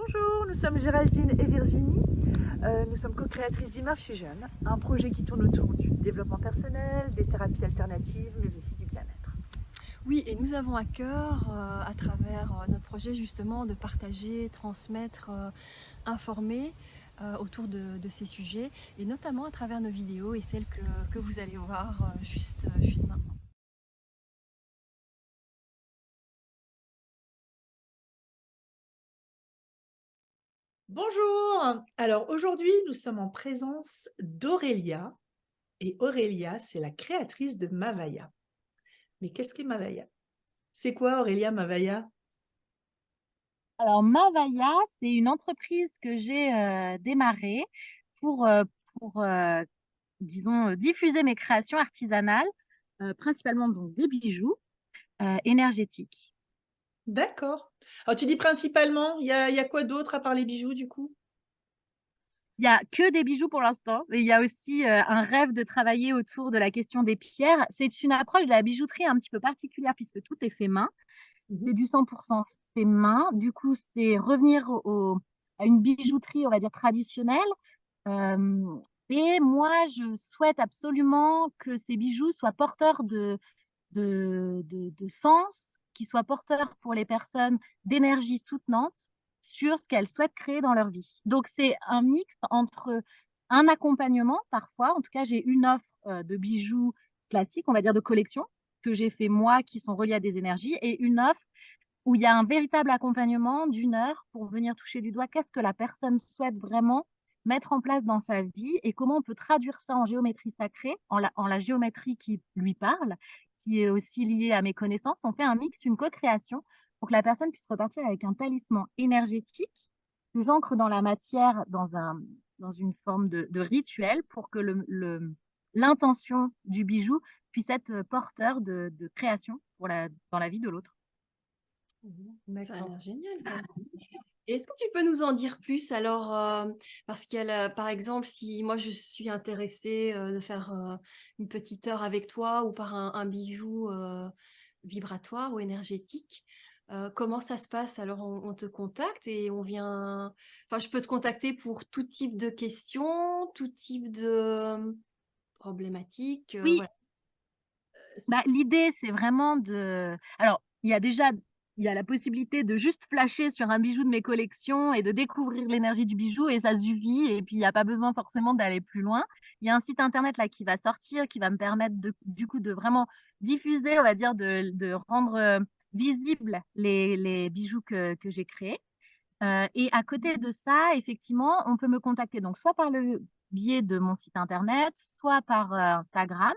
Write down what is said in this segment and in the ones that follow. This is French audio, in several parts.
Bonjour, nous sommes Géraldine et Virginie. Nous sommes co-créatrices d'Immerve Fusion, un projet qui tourne autour du développement personnel, des thérapies alternatives, mais aussi du bien-être. Oui, et nous avons à cœur, à travers notre projet justement, de partager, transmettre, informer autour de ces sujets, et notamment à travers nos vidéos et celles que vous allez voir juste maintenant. Bonjour. Alors aujourd'hui, nous sommes en présence d'Aurélia. Et Aurélia, c'est la créatrice de Mavaya. Mais qu'est-ce qu'est Mavaya? C'est quoi Aurélia Mavaya? Alors Mavaya, c'est une entreprise que j'ai démarrée pour, heu pour, disons, diffuser mes créations artisanales, principalement donc des bijoux, énergétiques. D'accord. Alors tu dis principalement, il y a quoi d'autre à part les bijoux du coup? Il y a que des bijoux pour l'instant, mais il y a aussi, un rêve de travailler autour de la question des pierres. C'est une approche de la bijouterie un petit peu particulière puisque tout est fait main. Mhm. C'est du 100 fait main. Du coup, c'est revenir à une bijouterie, on va dire traditionnelle. Hem et moi, je souhaite absolument que ces bijoux soient porteurs de sens, qu'ils soient porteurs pour les personnes d'énergie soutenante sur ce qu'elles souhaitent créer dans leur vie. Donc c'est un mix entre un accompagnement parfois, en tout cas j'ai une offre, de bijoux classiques, on va dire de collection, que j'ai fait moi, qui sont reliés à des énergies et une offre où il y a un véritable accompagnement d'1 heure pour venir toucher du doigt qu'est-ce que la personne souhaite vraiment mettre en place dans sa vie et comment on peut traduire ça en géométrie sacrée, en la géométrie qui lui parle, qui est aussi liée à mes connaissances. On fait un mix, une co-création pour que la personne puisse repartir avec un talisman énergétique que j'ancre dans la matière dans une forme de rituel pour que l'intention du bijou puisse être porteur de création pour dans la vie de l'autre. Mhm. Ça a D'accord. l'air génial, ça. Et est-ce que tu peux nous en dire plus alors, parce qu'il y a par exemple, si moi je suis intéressée de faire une petite heure avec toi ou par un bijou vibratoire ou énergétique, comment ça se passe? Alors on te contacte et on vient, enfin je peux te contacter pour tout type de questions, tout type de problématiques, Oui, voilà. bah, l'idée, c'est vraiment alors, il y a la possibilité de juste flasher sur un bijou de mes collections et de découvrir l'énergie du bijou et ça suffit et puis il y a pas besoin forcément d'aller plus loin. Il y a un site internet là qui va sortir, qui va me permettre du coup de vraiment diffuser, on va dire de rendre, visibles les bijoux que j'ai créés. Et à côté de ça, effectivement, on peut me contacter donc soit par le biais de mon site internet, soit par, Instagram,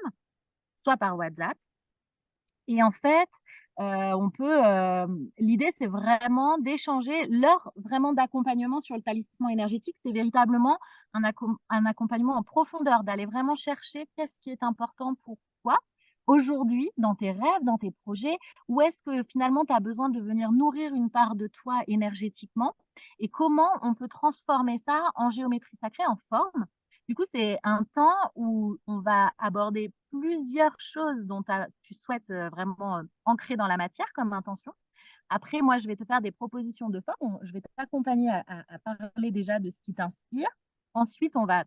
soit par WhatsApp. Et en fait, on peut, l'idée, c'est vraiment d'échanger l'heure vraiment d'accompagnement sur le talisman énergétique. C'est véritablement un accompagnement en profondeur, d'aller vraiment chercher qu'est-ce qui est important pour toi aujourd'hui dans tes rêves, dans tes projets. Où est-ce que finalement tu as besoin de venir nourrir une part de toi énergétiquement et comment on peut transformer ça en géométrie sacrée, en forme. Du coup, c'est un temps où on va aborder plusieurs choses dont tu souhaites, vraiment, ancrer dans la matière comme intention. Après, moi, je vais te faire des propositions de forme. Je vais t'accompagner à parler déjà de ce qui t'inspire. Ensuite, on va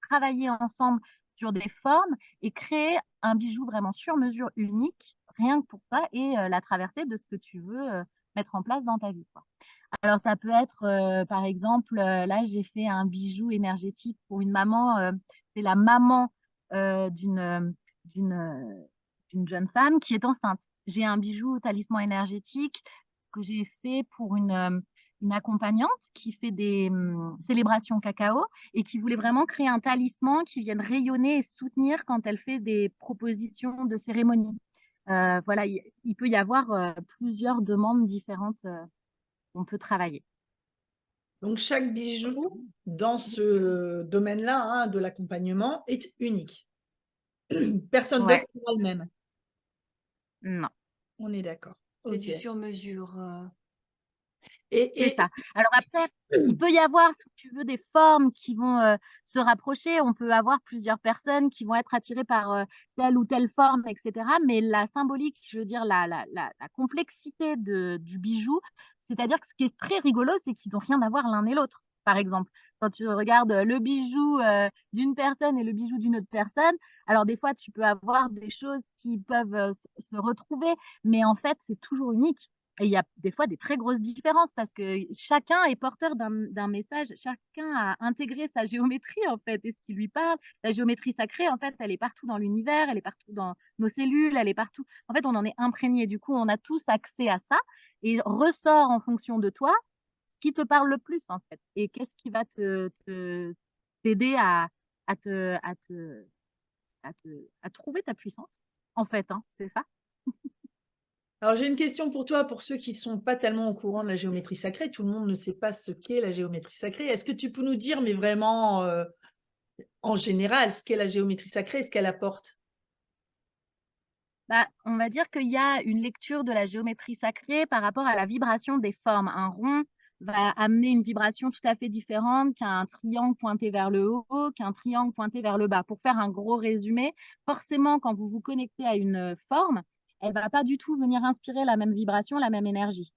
travailler ensemble sur des formes et créer un bijou vraiment sur mesure unique, rien que pour toi et la traversée de ce que tu veux, mettre en place dans ta vie, quoi. Alors ça peut être, par exemple, là j'ai fait un bijou énergétique pour une maman, c'est la maman, d'une, d'une jeune femme qui est enceinte. J'ai un bijou talisman énergétique que j'ai fait pour une accompagnante qui fait des, célébrations cacao et qui voulait vraiment créer un talisman qui vienne rayonner et soutenir quand elle fait des propositions de cérémonie. Voilà, il peut y avoir, plusieurs demandes différentes, qu'on peut travailler. Donc chaque bijou dans ce domaine-là, hein, de l'accompagnement est unique. Personne Ouais, d'autre fera le même. non. On est d'accord. C'est OK. du sur mesure. C'est Et, ça. Alors après, il peut y avoir, si tu veux, des formes qui vont se rapprocher. On peut avoir plusieurs personnes qui vont être attirées par telle ou telle forme, etc. Mais la symbolique, je veux dire, la complexité du bijou, c'est-à-dire que ce qui est très rigolo, c'est qu'ils n'ont rien à voir l'un et l'autre. Par exemple, quand tu regardes le bijou d'une personne et le bijou d'une autre personne, alors des fois, tu peux avoir des choses qui peuvent se retrouver, mais en fait, c'est toujours unique. Et il y a des fois des très grosses différences parce que chacun est porteur d'un message, chacun a intégré sa géométrie en fait et ce qui lui parle. La géométrie sacrée, en fait, elle est partout dans l'univers, elle est partout dans nos cellules, elle est partout. En fait, on en est imprégné. Du coup, on a tous accès à ça et ressort en fonction de toi ce qui te parle le plus en fait et qu'est-ce qui va t'aider à te, à te, à trouver ta puissance en fait, hein, c'est ça. alors j'ai une question pour toi, pour ceux qui sont pas tellement au courant de la géométrie sacrée. Tout le monde ne sait pas ce qu'est la géométrie sacrée. Est-ce que tu peux nous dire, mais vraiment en général, ce qu'est la géométrie sacrée et ce qu'elle apporte? Bah, on va dire qu'il y a une lecture de la géométrie sacrée par rapport à la vibration des formes. Un rond va amener une vibration tout à fait différente qu'un triangle pointé vers le haut, qu'un triangle pointé vers le bas. Pour faire un gros résumé, forcément, quand vous vous connectez à une forme, elle va pas du tout venir inspirer la même vibration, la même énergie.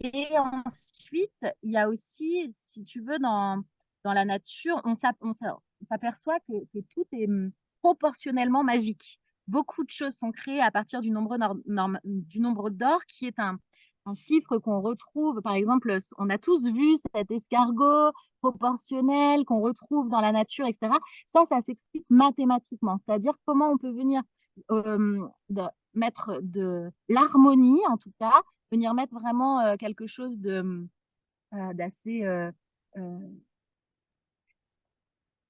Et ensuite, il y a aussi, si tu veux, dans la nature, on s'aperçoit que tout est proportionnellement magique. Beaucoup de choses sont créées à partir du nombre d'or, qui est un chiffre qu'on retrouve. Par exemple, on a tous vu cet escargot proportionnel qu'on retrouve dans la nature, etc. Ça s'explique mathématiquement. C'est-à-dire comment on peut venir mettre de l'harmonie, en tout cas, venir mettre vraiment quelque chose d'assez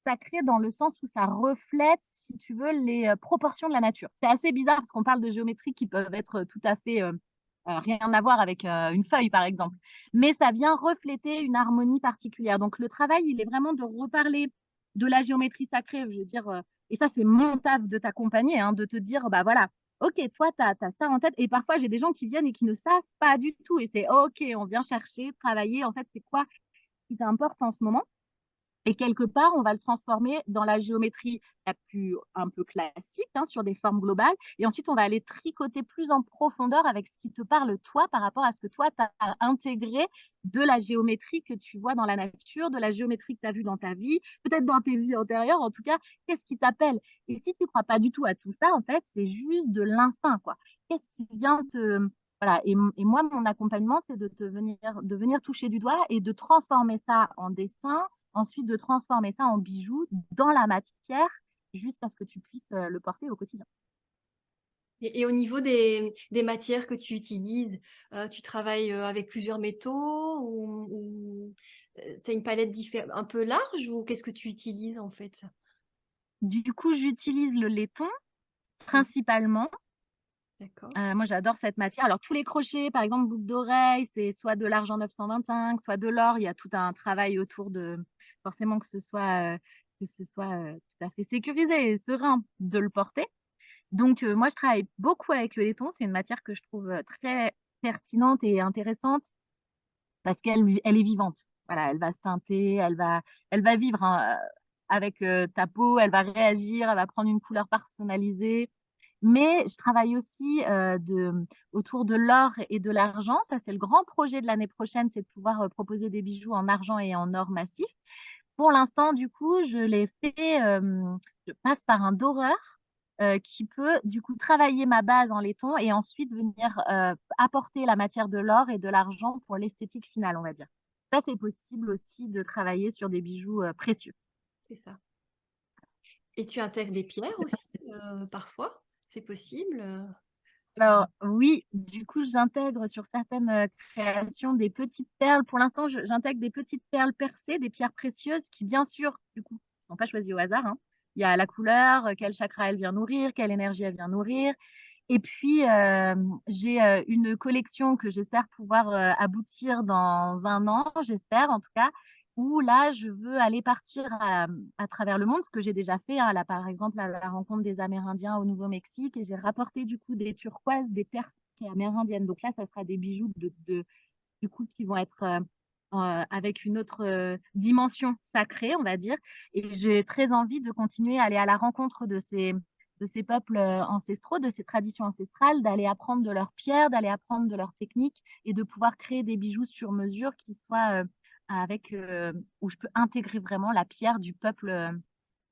sacré dans le sens où ça reflète, si tu veux, les proportions de la nature. C'est assez bizarre parce qu'on parle de géométrie qui peuvent être tout à fait rien à voir avec une feuille, par exemple. Mais ça vient refléter une harmonie particulière. Donc, le travail, il est vraiment de reparler de la géométrie sacrée, je veux dire, et ça, c'est mon taf de t'accompagner, hein, de te dire, bah voilà, ok, toi, tu as ça en tête. Et parfois, j'ai des gens qui viennent et qui ne savent pas du tout. Et c'est ok, on vient chercher, travailler, en fait, c'est quoi qui t'importe en ce moment. Et quelque part, on va le transformer dans la géométrie la plus un peu classique, hein, sur des formes globales. Et ensuite, on va aller tricoter plus en profondeur avec ce qui te parle toi par rapport à ce que toi, tu as intégré de la géométrie que tu vois dans la nature, de la géométrie que tu as vue dans ta vie, peut-être dans tes vies antérieures. En tout cas, qu'est-ce qui t'appelle? Et si tu ne crois pas du tout à tout ça, en fait, c'est juste de l'instinct, quoi. Qu'est-ce qui vient te... Voilà. Et moi, mon accompagnement, c'est de venir toucher du doigt et de transformer ça en dessin, ensuite de transformer ça en bijoux dans la matière jusqu'à ce que tu puisses le porter au quotidien. Et au niveau des matières que tu utilises, tu travailles avec plusieurs métaux ou c'est une palette un peu large ou qu'est-ce que tu utilises en fait? Du coup, j'utilise le laiton Mm. principalement. D'accord. Moi, j'adore cette matière. Alors, tous les crochets, par exemple, boucle d'oreille, c'est soit de l'argent 925, soit de l'or. Il y a tout un travail autour de, forcément, que ce soit tout à fait sécurisé et serein de le porter. Donc, moi, je travaille beaucoup avec le laiton. C'est une matière que je trouve très pertinente et intéressante parce qu'elle est vivante. Voilà, elle va se teinter, elle va vivre hein, avec ta peau, elle va réagir, elle va prendre une couleur personnalisée. Mais je travaille aussi autour de l'or et de l'argent. Ça, c'est le grand projet de l'année prochaine, c'est de pouvoir proposer des bijoux en argent et en or massif. Pour l'instant, du coup, je passe par un doreur qui peut du coup travailler ma base en laiton et ensuite venir apporter la matière de l'or et de l'argent pour l'esthétique finale, on va dire. Ça, c'est possible aussi de travailler sur des bijoux précieux. C'est ça. Et tu intègres des pierres aussi parfois? C'est possible? Alors oui, du coup, j'intègre sur certaines créations des petites perles. Pour l'instant, j'intègre des petites perles percées, des pierres précieuses qui, bien sûr, du coup, ne sont pas choisies au hasard, hein. Il y a la couleur, quel chakra elle vient nourrir, quelle énergie elle vient nourrir. Et puis, j'ai une collection que j'espère pouvoir aboutir dans un an, j'espère en tout cas, où là, je veux aller partir à travers le monde, ce que j'ai déjà fait, hein, là, par exemple, à la rencontre des Amérindiens au Nouveau-Mexique, et j'ai rapporté du coup des turquoises, des perles amérindiennes. Donc là, ça sera des bijoux du coup, qui vont être avec une autre dimension sacrée, on va dire. Et j'ai très envie de continuer à aller à la rencontre de ces peuples ancestraux, de ces traditions ancestrales, d'aller apprendre de leurs pierres, d'aller apprendre de leurs techniques et de pouvoir créer des bijoux sur mesure qui soient où je peux intégrer vraiment la pierre du peuple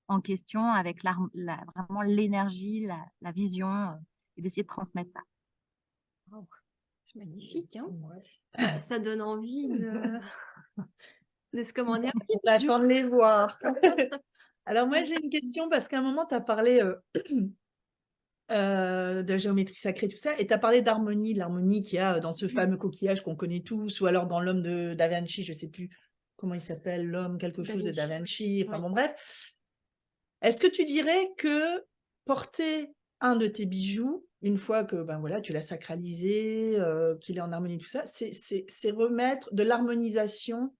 en question avec vraiment l'énergie, la vision et d'essayer de transmettre ça. Wow, c'est magnifique, hein? Ouais. Ça donne envie de se commander un petit On va bijou. attendre de les voir. Alors moi, j'ai une question parce qu'à un moment, tu as parlé de la géométrie sacrée, tout ça, et tu as parlé d'harmonie, l'harmonie qu'il y a dans ce fameux coquillage qu'on connaît tous, ou alors dans l'homme de Da Vinci, je ne sais plus comment il s'appelle, l'homme quelque Da chose de Da Vinci. Vinci, enfin Oui. bon, bref. Est-ce que tu dirais que porter un de tes bijoux, une fois que ben voilà, tu l'as sacralisé, qu'il est en harmonie, tout ça, c'est remettre de l'harmonisation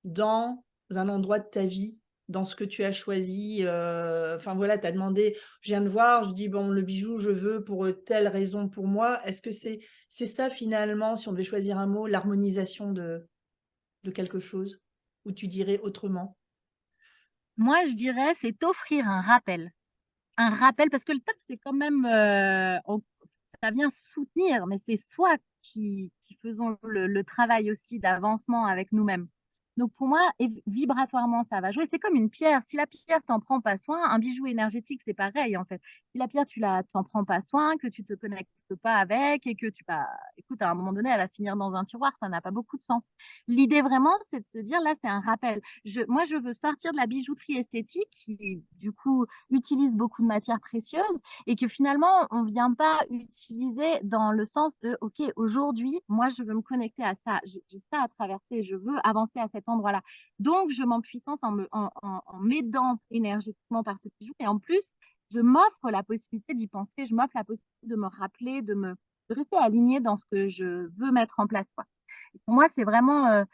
dans un endroit de ta vie, dans ce que tu as choisi, enfin voilà, tu as demandé, je viens de voir, je dis bon, le bijou, je veux pour telle raison pour moi. Est-ce que c'est ça finalement, si on devait choisir un mot, l'harmonisation de quelque chose, ou tu dirais autrement? Moi, je dirais, c'est t'offrir un rappel. Un rappel, parce que le top, c'est quand même, ça vient soutenir, mais c'est soi qui faisons le travail aussi d'avancement avec nous-mêmes. Donc pour moi, vibratoirement, ça va jouer. C'est comme une pierre. Si la pierre, t'en prends pas soin, un bijou énergétique, c'est pareil en fait. Si la pierre, t'en prends pas soin, que tu te connectes pas avec et que écoute, à un moment donné, elle va finir dans un tiroir, ça n'a pas beaucoup de sens. L'idée vraiment, c'est de se dire, là, c'est un rappel. Moi, je veux sortir de la bijouterie esthétique qui, du coup, utilise beaucoup de matières précieuses et que finalement, on ne vient pas utiliser dans le sens de, OK, aujourd'hui, moi, je veux me connecter à ça, j'ai ça à traverser, je veux avancer à cet endroit-là. Donc, je m'empuissance en m'aidant énergétiquement par ce bijou. Et en plus, je m'offre la possibilité d'y penser, je m'offre la possibilité de me rappeler, de rester alignée dans ce que je veux mettre en place, quoi. Pour moi, c'est vraiment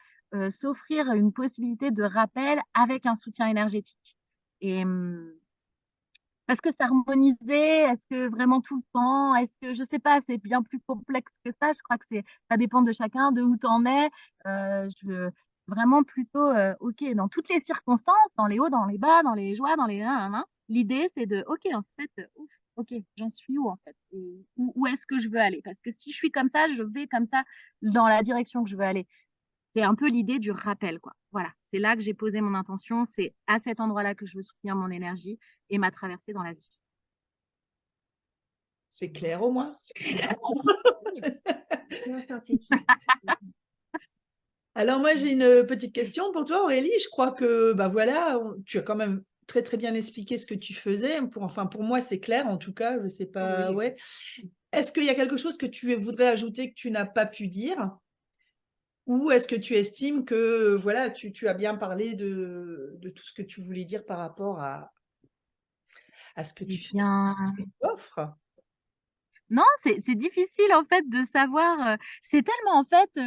s'offrir une possibilité de rappel avec un soutien énergétique. Et est-ce que s'harmoniser, est-ce que vraiment tout le temps, est-ce que, je sais pas, c'est bien plus complexe que ça. Je crois que ça dépend de chacun, de où tu en es. Vraiment plutôt, OK, dans toutes les circonstances, dans les hauts, dans les bas, dans les joies, dans les... L'idée, c'est de, OK, en fait, ouf, OK, j'en suis où en fait? Et où est-ce que je veux aller? Parce que si je suis comme ça, je vais comme ça dans la direction que je veux aller. C'est un peu l'idée du rappel, quoi. Voilà, c'est là que j'ai posé mon intention, c'est à cet endroit-là que je veux soutenir mon énergie et ma traversée dans la vie. C'est clair au moins? Bien synthétique. Alors moi, j'ai une petite question pour toi, Aurélie. Je crois que bah voilà, tu as quand même très très bien expliqué ce que tu faisais. Enfin, pour moi, c'est clair en tout cas. Je sais pas. Oui. Ouais. Est-ce qu'il y a quelque chose que tu voudrais ajouter que tu n'as pas pu dire? Ou est-ce que tu estimes que voilà, tu as bien parlé de tout ce que tu voulais dire par rapport à ce que Eh tu fais, bien, offres? non, c'est difficile en fait de savoir. C'est tellement en fait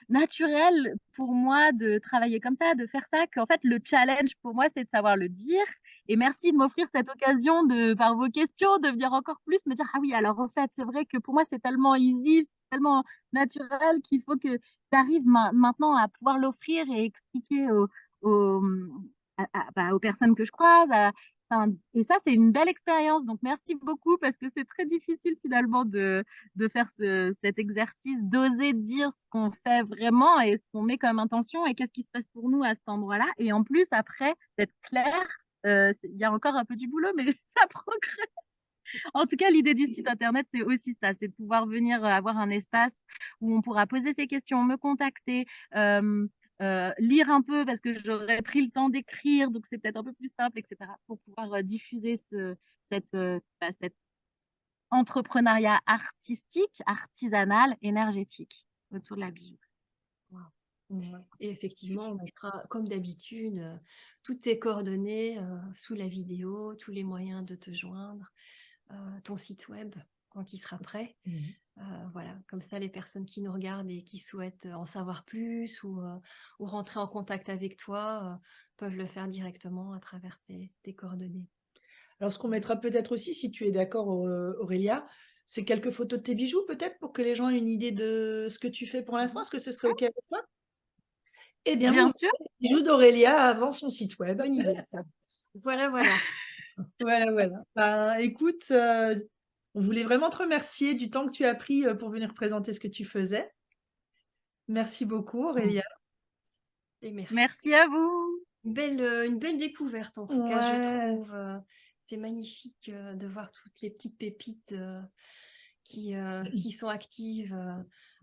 naturel pour moi de travailler comme ça, de faire ça, qu'en fait le challenge pour moi c'est de savoir le dire. Et merci de m'offrir cette occasion de, par vos questions, de venir encore plus me dire ah oui alors en fait c'est vrai que pour moi c'est tellement easy, c'est tellement naturel qu'il faut que tu arrives maintenant à pouvoir l'offrir et expliquer aux, aux personnes que je croise, enfin, et ça, c'est une belle expérience. Donc, merci beaucoup parce que c'est très difficile finalement de faire cet exercice, d'oser dire ce qu'on fait vraiment et ce qu'on met comme intention et qu'est-ce qui se passe pour nous à cet endroit-là. Et en plus, après, d'être clair, il y a encore un peu du boulot, mais ça progresse. En tout cas, l'idée du site internet, c'est aussi ça, c'est de pouvoir venir avoir un espace où on pourra poser ses questions, me contacter, euh, lire un peu parce que j'aurais pris le temps d'écrire, donc c'est peut-être un peu plus simple, etc. pour pouvoir diffuser cet entrepreneuriat artistique, artisanal, énergétique autour de la bijouterie. Wow. Ouais. Et effectivement, on mettra, comme d'habitude, toutes tes coordonnées sous la vidéo, tous les moyens de te joindre, ton site web quand il sera prêt. Mhm. Voilà, comme ça, les personnes qui nous regardent et qui souhaitent en savoir plus ou rentrer en contact avec toi peuvent le faire directement à travers tes coordonnées. Alors, ce qu'on mettra peut-être aussi, si tu es d'accord, Aurélia, c'est quelques photos de tes bijoux peut-être pour que les gens aient une idée de ce que tu fais pour l'instant? Est-ce que ce serait OK avec toi? Eh bien, vous Bien verrez sûr. les bijoux d'Aurélia avant son site web. Bonne idée. Voilà, voilà. Voilà, voilà. Ben, écoute, on voulait vraiment te remercier du temps que tu as pris, pour venir présenter ce que tu faisais. Merci beaucoup Aurélia. Et merci. Merci à vous. Une belle découverte en tout cas, je Ouais. trouve. C'est magnifique de voir toutes les petites pépites qui sont actives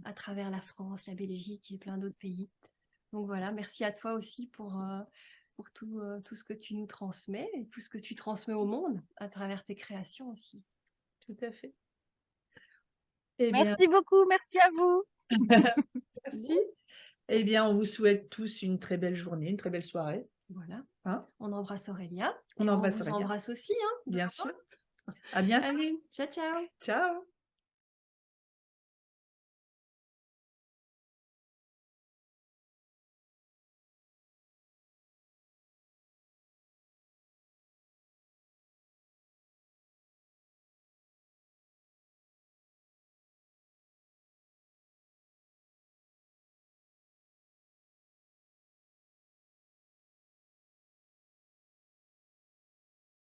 à travers la France, la Belgique et plein d'autres pays. Donc voilà, merci à toi aussi pour tout ce que tu nous transmets et tout ce que tu transmets au monde à travers tes créations aussi. Tout à fait. Eh bien, Merci beaucoup. Merci à vous. merci. Eh bien, on vous souhaite tous une très belle journée, une très belle soirée, Voilà, hein. on embrasse Aurélia On et on embrasse vous Aurélia. embrasse aussi, hein, de Bien loin. sûr. À bientôt. Allez, ciao, ciao. Ciao.